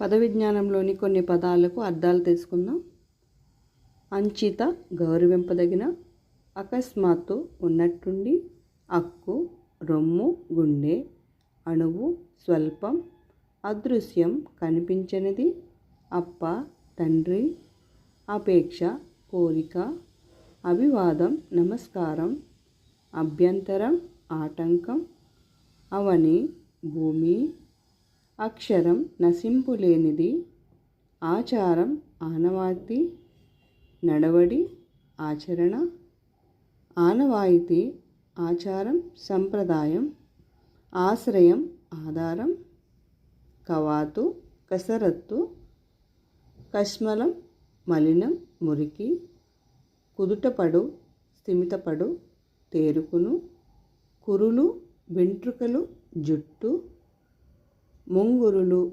పద విజ్ఞానంలోని కొన్ని పదాలకు అర్థాలు తెలుసుకుందాం. అంచిత గౌరవింపదగిన, అకస్మాత్తు ఉన్నట్టుండి, అక్కు రొమ్ము గుండె, అణువు స్వల్పం, అదృశ్యం కనిపించనిది, అప్ప తండ్రి, అపేక్ష కోరిక, అభివాదం నమస్కారం, అభ్యంతరం ఆటంకం, అవని భూమి, అక్షరం నశింపులేనిది, ఆచారం ఆనవాయితీ, నడవడి ఆచరణ, ఆనవాయితీ ఆచారం సంప్రదాయం, ఆశ్రయం ఆధారం, కవాతు కసరత్తు, కష్మలం మలినం మురికి, కుదుటపడు స్థిమితపడు తేరుకును, కురులు వెంట్రుకలు జుట్టు, ముంగురులు